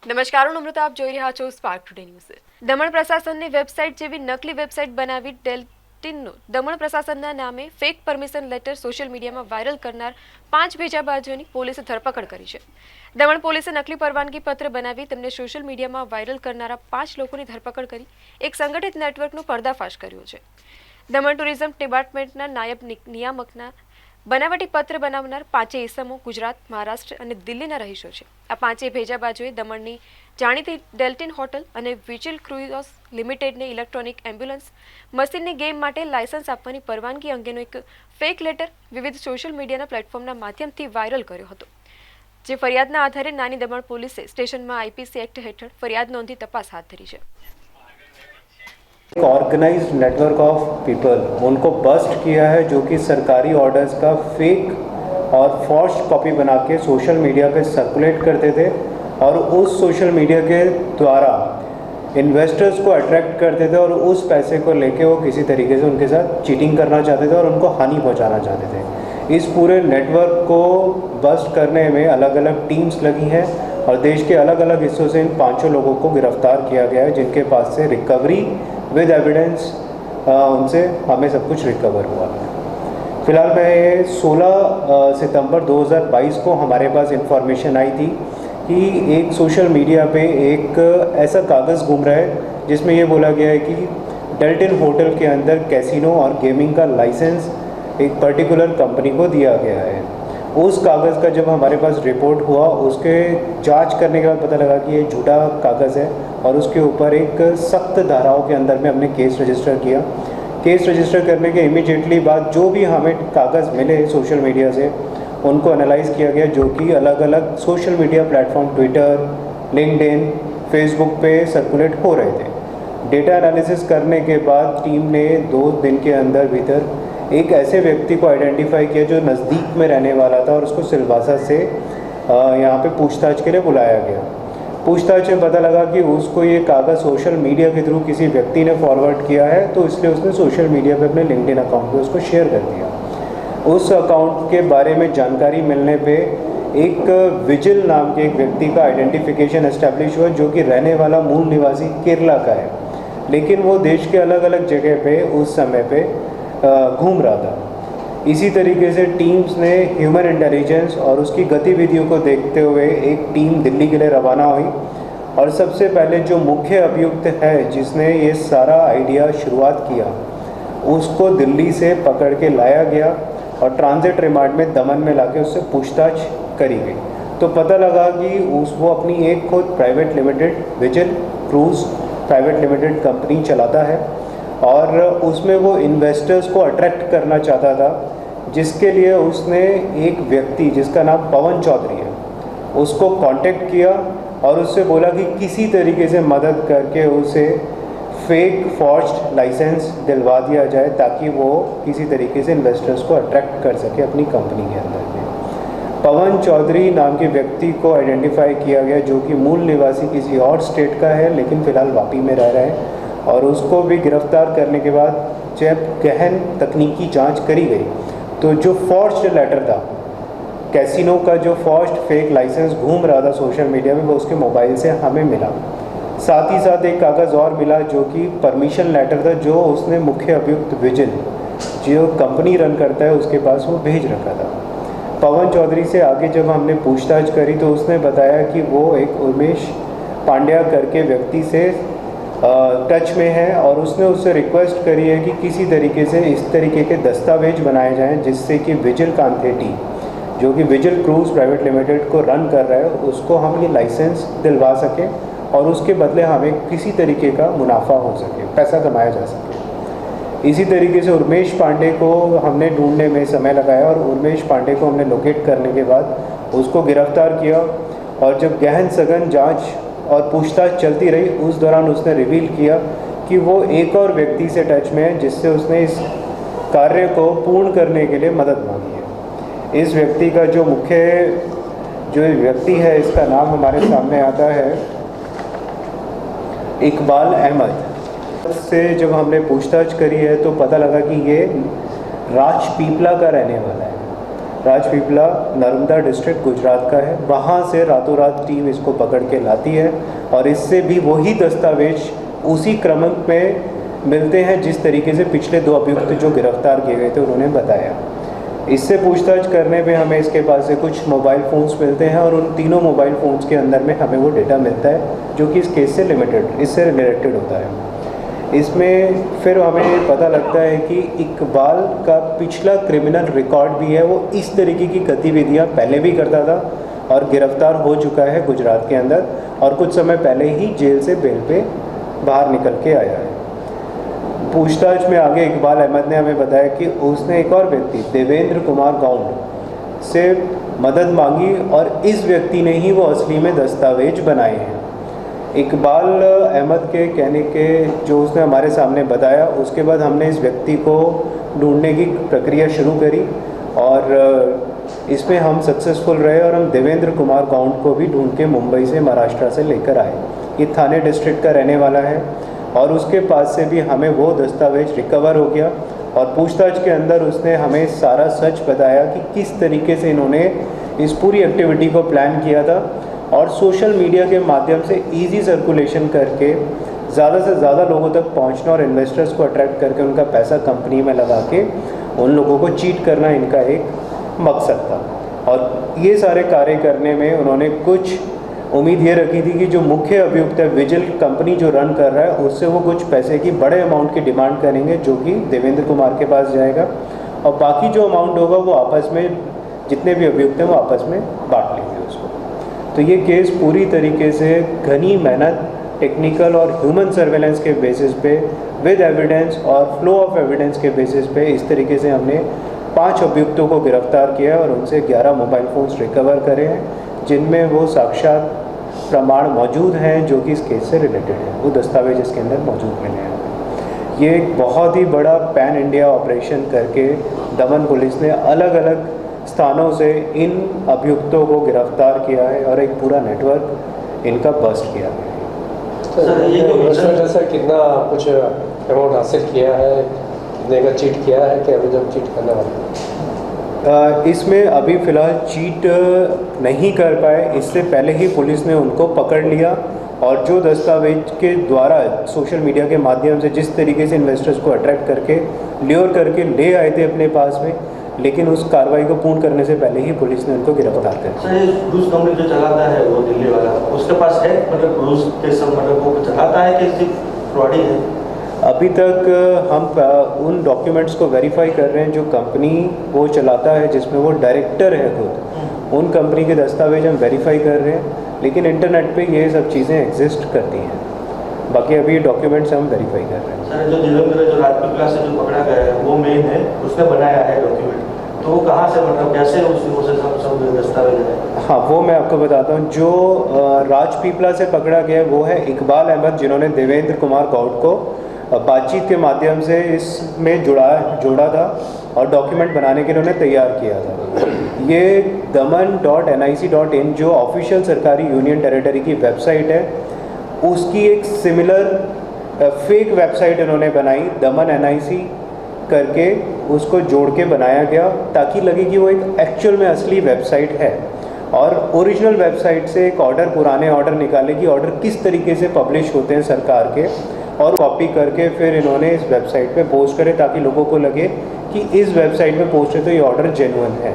નમસ્કાર, હું નમ્રતા. આપ જોઈ રહ્યા છો સ્પાર્ક ટુડે ન્યૂઝ. દમણ પ્રશાસનની વેબસાઇટ જેવી નકલી વેબસાઇટ બનાવી ડેલ્ટિનનું દમણ પ્રશાસનના નામે ફેક પરમિશન લેટર સોશિયલ મીડિયામાં વાયરલ કરનાર 5 ભેજાબાજોની પોલીસે ધરપકડ કરી છે. દમણ પોલીસે નકલી પરવાનગી પત્ર બનાવી તેમને સોશિયલ મીડિયામાં વાયરલ કરનારા 5 લોકોની ધરપકડ કરી એક સંગઠિત નેટવર્કનો પર્દાફાશ કર્યો છે. દમણ ટુરિઝમ ડિપાર્ટમેન્ટના નાયબ નિયામકના બનાવટી પત્ર બનાવનાર 5 ઇસમો ગુજરાત, મહારાષ્ટ્ર અને દિલ્હીના રહીશો છે. આ 5 ભેજાબાજોએ દમણની જાણીતી ડેલ્ટિન હોટલ અને વિજિલ ક્રુઝર્સ લિમિટેડને ઇલેક્ટ્રોનિક એમ્બ્યુલન્સ મશીનની ગેમ માટે લાયસન્સ આપવાની પરવાનગી અંગેનો એક ફેક લેટર વિવિધ સોશિયલ મીડિયાના પ્લેટફોર્મના માધ્યમથી વાયરલ કર્યો હતો. જે ફરિયાદના આધારે નાની દમણ પોલીસે સ્ટેશનમાં આઈપીસી એક્ટ હેઠળ ફરિયાદ નોંધી તપાસ હાથ ધરી છે. एक ऑर्गेनाइज्ड नेटवर्क ऑफ पीपल उनको बस्ट किया है जो कि सरकारी ऑर्डर्स का फेक और फॉर्ज्ड कॉपी बना के सोशल मीडिया पे सर्कुलेट करते थे और उस सोशल मीडिया के द्वारा इन्वेस्टर्स को अट्रैक्ट करते थे और उस पैसे को लेके वो किसी तरीके से उनके साथ चीटिंग करना चाहते थे और उनको हानि पहुंचाना चाहते थे. इस पूरे नेटवर्क को बस्ट करने में अलग अलग टीम्स लगी हैं और देश के अलग अलग हिस्सों से इन 5 लोगों को गिरफ्तार किया गया है, जिनके पास से रिकवरी विद एविडेंस उनसे हमें सब कुछ रिकवर हुआ. फ़िलहाल मैं 16 सितंबर 2022 को हमारे पास इंफॉर्मेशन आई थी कि एक सोशल मीडिया पे एक ऐसा कागज़ घूम रहा है जिसमें ये बोला गया है कि डेल्टिन होटल के अंदर कैसीनो और गेमिंग का लाइसेंस एक पर्टिकुलर कंपनी को दिया गया है. उस कागज़ का जब हमारे पास रिपोर्ट हुआ, उसके जांच करने के बाद पता लगा कि ये झूठा कागज़ है और उसके ऊपर एक सख्त धाराओं के अंदर में हमने केस रजिस्टर किया. केस रजिस्टर करने के इमीडिएटली बाद जो भी हमें कागज़ मिले सोशल मीडिया से उनको एनालाइज़ किया गया, जो कि अलग अलग social media platform Twitter, LinkedIn, Facebook पे सर्कुलेट हो रहे थे. डेटा एनालिसिस करने के बाद टीम ने 2 दिन के अंदर भीतर एक ऐसे व्यक्ति को आइडेंटिफाई किया जो नज़दीक में रहने वाला था और उसको सिलवासा से यहाँ पे पूछताछ के लिए बुलाया गया. पूछताछ में पता लगा कि उसको ये कागज़ सोशल मीडिया के थ्रू किसी व्यक्ति ने फॉरवर्ड किया है, तो इसलिए उसने सोशल मीडिया पे अपने लिंक्डइन अकाउंट पे उसको शेयर कर दिया. उस अकाउंट के बारे में जानकारी मिलने पे एक विजिल नाम के एक व्यक्ति का आइडेंटिफिकेशन एस्टेब्लिश हुआ, जो कि रहने वाला मूल निवासी केरला का है, लेकिन वो देश के अलग अलग जगह पे उस समय पे घूम रहा था. इसी तरीके से टीम्स ने ह्यूमन इंटेलिजेंस और उसकी गतिविधियों को देखते हुए एक टीम दिल्ली के लिए रवाना हुई और सबसे पहले जो मुख्य अभियुक्त है जिसने ये सारा आइडिया शुरुआत किया, उसको दिल्ली से पकड़ के लाया गया और ट्रांजिट रिमांड में दमन में लाके उससे पूछताछ करी गई. तो पता लगा कि वो अपनी एक खुद private limited vigil cruise private limited company चलाता है और उसमें वो इन्वेस्टर्स को अट्रैक्ट करना चाहता था, जिसके लिए उसने एक व्यक्ति जिसका नाम पवन चौधरी है उसको कांटेक्ट किया और उससे बोला कि किसी तरीके से मदद करके उसे फेक फॉर्ज्ड लाइसेंस दिलवा दिया जाए ताकि वो किसी तरीके से इन्वेस्टर्स को अट्रैक्ट कर सके अपनी कंपनी के अंदर में. पवन चौधरी नाम के व्यक्ति को आइडेंटिफाई किया गया, जो कि मूल निवासी किसी और स्टेट का है लेकिन फ़िलहाल वापी में रह रहा है, और उसको भी गिरफ्तार करने के बाद जब गहन तकनीकी जांच करी गई तो जो फॉर्ज्ड लेटर था, कैसीनो का जो फॉर्ज्ड फेक लाइसेंस घूम रहा था सोशल मीडिया में, वो उसके मोबाइल से हमें मिला. साथ ही साथ एक कागज़ और मिला जो कि परमिशन लेटर था, जो उसने मुख्य अभियुक्त विजिल जो कंपनी रन करता है उसके पास वो भेज रखा था. पवन चौधरी से आगे जब हमने पूछताछ करी तो उसने बताया कि वो एक उमेश पांड्या करके व्यक्ति से टच में है और उसने उससे रिक्वेस्ट करी है कि किसी तरीके से इस तरीके के दस्तावेज बनाए जाएं जिससे कि विजिल कांथेटी जो कि विजिल क्रूज प्राइवेट लिमिटेड को रन कर रहा है उसको हम ये लाइसेंस दिलवा सकें और उसके बदले हमें किसी तरीके का मुनाफा हो सके, पैसा कमाया जा सके. इसी तरीके से उमेश पांडे को हमने ढूंढने में समय लगाया और उमेश पांडे को हमने लोकेट करने के बाद उसको गिरफ्तार किया और जब गहन सघन जांच और पूछताछ चलती रही उस दौरान उसने रिवील किया कि वो एक और व्यक्ति से टच में है जिससे उसने इस कार्य को पूर्ण करने के लिए मदद मांगी है. इस व्यक्ति का जो व्यक्ति है इसका नाम हमारे सामने आता है इकबाल अहमद. से जब हमने पूछताछ करी है तो पता लगा कि ये राजपीपला का रहने वाला है. राजपीपला नर्मदा डिस्ट्रिक्ट गुजरात का है। वहाँ से रातों रात टीम इसको पकड़ के लाती है और इससे भी वही दस्तावेज उसी क्रम में मिलते हैं जिस तरीके से पिछले 2 अभियुक्त जो गिरफ्तार किए गए थे उन्होंने बताया। इससे पूछताछ करने पे हमें इसके पास से कुछ मोबाइल फ़ोन्स मिलते हैं और उन तीनों मोबाइल फ़ोन्स के अंदर में हमें वो डेटा मिलता है जो कि इस केस से इससे रिलेटेड होता है। इसमें फिर हमें पता लगता है कि इकबाल का पिछला क्रिमिनल रिकॉर्ड भी है, वो इस तरीके की गतिविधियां पहले भी करता था और गिरफ्तार हो चुका है गुजरात के अंदर और कुछ समय पहले ही जेल से बेल पे बाहर निकल के आया है। पूछताछ में आगे इकबाल अहमद ने हमें बताया कि उसने एक और व्यक्ति देवेंद्र कुमार गौंड से मदद मांगी और इस व्यक्ति ने ही वो असली में दस्तावेज बनाए हैं। इकबाल अहमद के कहने के जो उसने हमारे सामने बताया, उसके बाद हमने इस व्यक्ति को ढूंढने की प्रक्रिया शुरू करी और इसमें हम सक्सेसफुल रहे और हम देवेंद्र कुमार गौंड को भी ढूंढ के मुंबई से महाराष्ट्र से लेकर आए। ये थाने डिस्ट्रिक्ट का रहने वाला है और उसके पास से भी हमें वो दस्तावेज रिकवर हो गया और पूछताछ के अंदर उसने हमें सारा सच बताया कि किस तरीके से इन्होंने इस पूरी एक्टिविटी को प्लान किया था और सोशल मीडिया के माध्यम से इजी सर्कुलेशन करके ज़्यादा से ज़्यादा लोगों तक पहुंचना और इन्वेस्टर्स को अट्रैक्ट करके उनका पैसा कंपनी में लगा के उन लोगों को चीट करना इनका एक मकसद था। और ये सारे कार्य करने में उन्होंने कुछ उम्मीद ये रखी थी कि जो मुख्य अभियुक्त है विजिल कंपनी जो रन कर रहा है उससे वो कुछ पैसे की बड़े अमाउंट की डिमांड करेंगे जो कि देवेंद्र कुमार के पास जाएगा और बाकी जो अमाउंट होगा वो आपस में जितने भी अभियुक्त हैं वो आपस में बांट लेंगे उसको। तो ये केस पूरी तरीके से घनी मेहनत, टेक्निकल और ह्यूमन सर्वेलेंस के बेसिस पे विद एविडेंस और फ्लो ऑफ एविडेंस के बेसिस पे इस तरीके से हमने 5 अभियुक्तों को गिरफ्तार किया और उनसे 11 मोबाइल फ़ोन्स रिकवर करे हैं जिनमें वो साक्षात प्रमाण मौजूद हैं जो कि इस केस से रिलेटेड है, वो दस्तावेज इसके अंदर मौजूद मिले हैं। ये एक बहुत ही बड़ा पैन इंडिया ऑपरेशन करके दमन पुलिस ने अलग अलग स्थानों से इन अभियुक्तों को गिरफ्तार किया है और एक पूरा नेटवर्क इनका बस्ट किया है। सर ये इन्वेस्टमेंट सर कितना कुछ अमाउंट हासिल किया है, कितने का चीट किया है कि अभी जब चीट करने वाले? इसमें अभी फ़िलहाल चीट नहीं कर पाए, इससे पहले ही पुलिस ने उनको पकड़ लिया और जो दस्तावेज के द्वारा सोशल मीडिया के माध्यम से जिस तरीके से इन्वेस्टर्स को अट्रैक्ट करके ल्योर करके ले आए थे अपने पास में, लेकिन उस कार्रवाई को पूर्ण करने से पहले ही पुलिस ने उनको गिरफ्तार कर लिया। सर ये क्रूज कंपनी जो चलाता है वो दिल्ली वाला, उसके पास है मतलब क्रूज के सब मतलब वो चलाता है कि सिर्फ फ्रॉडी है? अभी तक हम उन डॉक्यूमेंट्स को वेरीफाई कर रहे हैं जो कंपनी वो चलाता है जिसमें वो डायरेक्टर है खुद, उन कंपनी के दस्तावेज हम वेरीफाई कर रहे हैं, लेकिन इंटरनेट पे ये सब चीज़ें एग्जिस्ट करती हैं। बाकी अभी ये डॉक्यूमेंट्स हम वेरीफाई कर रहे हैं। सर जो देवेंद्र जो राजपीपला से जो पकड़ा गया है वो मेन है, उसने बनाया है डॉक्यूमेंट, तो वो कहाँ से मतलब कैसे उससे सब दस्तावेज है? हाँ वो मैं आपको बताता हूँ। जो राजपीपला से पकड़ा गया वो है इकबाल अहमद, जिन्होंने देवेंद्र कुमार गौड़ को बातचीत के माध्यम से इसमें जोड़ा था और डॉक्यूमेंट बनाने के लिए उन्हें तैयार किया था। ये daman.nic.in जो ऑफिशियल सरकारी यूनियन टेरिटरी की वेबसाइट है उसकी एक सिमिलर फेक वेबसाइट इन्होंने बनाई, दमन NIC करके उसको जोड़ के बनाया गया ताकि लगे कि वो एक एक्चुअल में असली वेबसाइट है और ओरिजिनल वेबसाइट से एक ऑर्डर, पुराने ऑर्डर निकाले कि ऑर्डर किस तरीके से पब्लिश होते हैं सरकार के, और कॉपी करके फिर इन्होंने इस वेबसाइट पे पोस्ट करे ताकि लोगों को लगे कि इस वेबसाइट पे पोस्ट है तो ये ऑर्डर जेन्युइन है।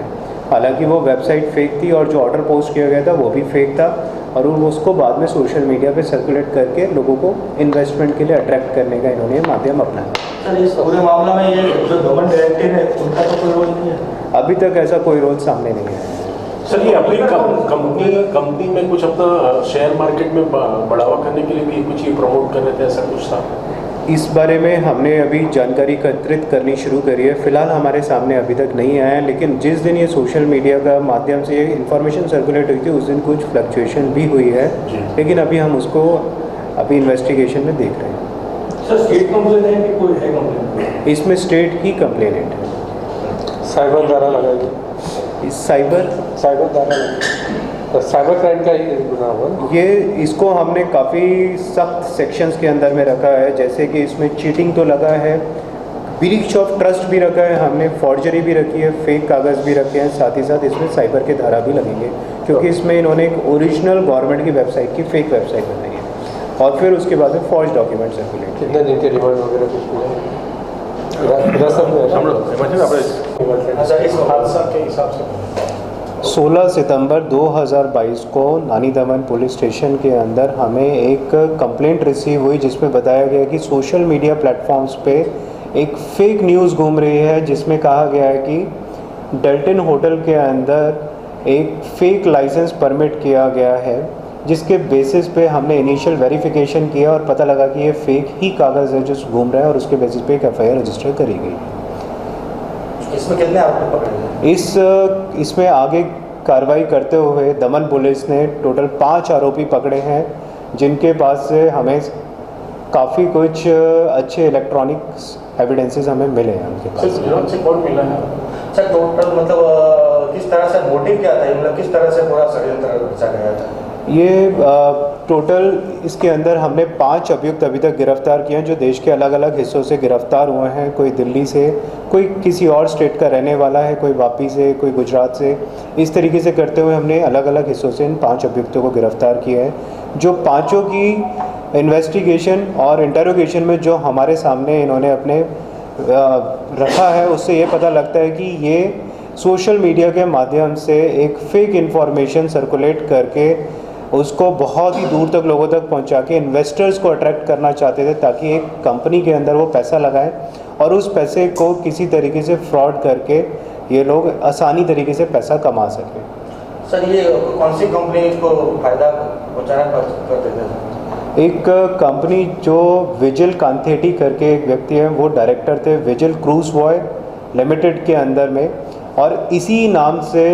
हालांकि वो वेबसाइट फेक थी और जो ऑर्डर पोस्ट किया गया था वो भी फेक था और उसको बाद में सोशल मीडिया पे सर्कुलेट करके लोगों को इन्वेस्टमेंट के लिए अट्रैक्ट करने का इन्होंने माध्यम अपनाया। सर इस पूरे मामला में ये जो दमन डायरेक्टर है उनका तो कोई रोल नहीं है? अभी तक ऐसा कोई रोल सामने नहीं है। सर ये अपनी कंपनी में कुछ अपना शेयर मार्केट में बढ़ावा करने के लिए भी कुछ ये प्रमोट कर रहे थे, ऐसा कुछ था? इस बारे में हमने अभी जानकारी एकत्रित करनी शुरू करी है। फ़िलहाल हमारे सामने अभी तक नहीं आया है, लेकिन जिस दिन ये सोशल मीडिया का माध्यम से ये इन्फॉर्मेशन सर्कुलेट हुई थी उस दिन कुछ फ्लक्चुएशन भी हुई है, लेकिन अभी हम उसको अभी इन्वेस्टिगेशन में देख रहे हैं। सर स्टेट कंप्लेन है कि कोई है कंप्लेन? इसमें स्टेट ही कंप्लेनेंट है। साइबर द्वारा लगाई, साइबर क्राइम का ही गुना हुआ। ये इसको हमने काफ़ी सख्त सेक्शंस के अंदर में रखा है, जैसे कि इसमें चीटिंग तो लगा है, ब्रीच ऑफ ट्रस्ट भी रखा है हमने, फॉर्जरी भी रखी है, फेक कागज़ भी रखे हैं, साथ ही साथ इसमें साइबर के धारा भी लगेंगे, क्योंकि इसमें इन्होंने एक ओरिजिनल गवर्नमेंट की वेबसाइट की फेक वेबसाइट बनाई है और फिर उसके बाद में फॉर्ज डॉक्यूमेंट सर्कुलेट। कितने दिन के रिमांड वगैरह कुछ मिले अच्छा, इस हादसा के हिसाब से 16 सितंबर 2022 को नानी दमन पुलिस स्टेशन के अंदर हमें एक कंप्लेंट रिसीव हुई जिसमें बताया गया कि सोशल मीडिया प्लेटफॉर्म्स पे एक फेक न्यूज़ घूम रही है जिसमें कहा गया है कि डेल्टन होटल के अंदर एक फेक लाइसेंस परमिट किया गया है, जिसके बेसिस पे हमने इनिशियल वेरिफिकेशन किया और पता लगा कि ये फेक ही कागज़ है जो घूम रहा है और उसके बेसिस पे एक FIR रजिस्टर करी गई। इसमें कितने आरोपी पकड़े गए? इसमें आगे कार्रवाई करते हुए दमन पुलिस ने टोटल 5 आरोपी पकड़े हैं, जिनके पास से हमें काफ़ी कुछ अच्छे इलेक्ट्रॉनिक्स एविडेंसेस हमें मिले हैं उनके पास। सिर्फ से कौन मिला है? सर टोटल मतलब किस तरह से मोटिव क्या था, मतलब किस तरह से पूरा षड्यंत्र रचा गया था? ये टोटल इसके अंदर हमने 5 अभियुक्त अभी तक गिरफ्तार किए हैं जो देश के अलग अलग हिस्सों से गिरफ्तार हुए हैं। कोई दिल्ली से, कोई किसी और स्टेट का रहने वाला है, कोई वापी से, कोई गुजरात से। इस तरीके से करते हुए हमने अलग अलग हिस्सों से इन 5 अभियुक्तों को गिरफ्तार किया है, जो पाँचों की इन्वेस्टिगेशन और इंटरोगेशन में जो हमारे सामने इन्होंने अपने रखा है, उससे ये पता लगता है कि ये सोशल मीडिया के माध्यम से एक फ़ेक इन्फॉर्मेशन सर्कुलेट करके उसको बहुत ही दूर तक लोगों तक पहुंचा के इन्वेस्टर्स को अट्रैक्ट करना चाहते थे, ताकि एक कंपनी के अंदर वो पैसा लगाएं और उस पैसे को किसी तरीके से फ्रॉड करके ये लोग आसानी तरीके से पैसा कमा सकें। सर ये कौन सी कंपनी को फ़ायदा पहुँचाना करते थे? एक कंपनी जो विजिल कांथेटी करके एक व्यक्ति हैं, वो डायरेक्टर थे विजिल क्रूज वॉय लिमिटेड के अंदर में, और इसी नाम से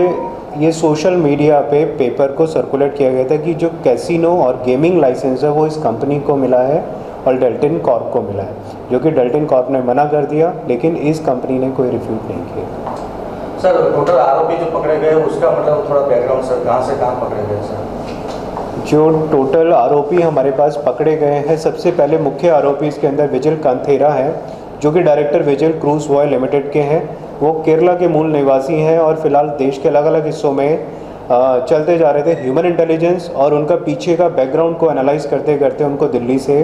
ये सोशल मीडिया पे पेपर को सर्कुलेट किया गया था कि जो कैसीनो और गेमिंग लाइसेंस है वो इस कंपनी को मिला है और डेल्टन कॉर्प को मिला है, जो कि डेल्टन कॉर्प ने मना कर दिया, लेकिन इस कंपनी ने कोई रिफ्यूट नहीं किया। सर टोटल आरोपी जो पकड़े गए उसका मतलब थोड़ा बैकग्राउंड सर, कहाँ से कहाँ पकड़े गए सर? जो टोटल आरोपी हमारे पास पकड़े गए हैं, सबसे पहले मुख्य आरोपी इसके अंदर विजिल कांथेरा है, जो कि डायरेक्टर विजिल क्रूज वॉय लिमिटेड के हैं। वो केरला के मूल निवासी हैं और फिलहाल देश के अलग अलग हिस्सों में चलते जा रहे थे। ह्यूमन इंटेलिजेंस और उनका पीछे का बैकग्राउंड को एनालाइज करते करते उनको दिल्ली से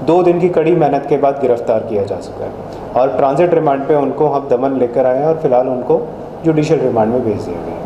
2 दिन की कड़ी मेहनत के बाद गिरफ्तार किया जा सका है और ट्रांजिट रिमांड पे उनको हम दमन लेकर आए हैं और फिलहाल उनको जुडिशियल रिमांड में भेज दिया गया है।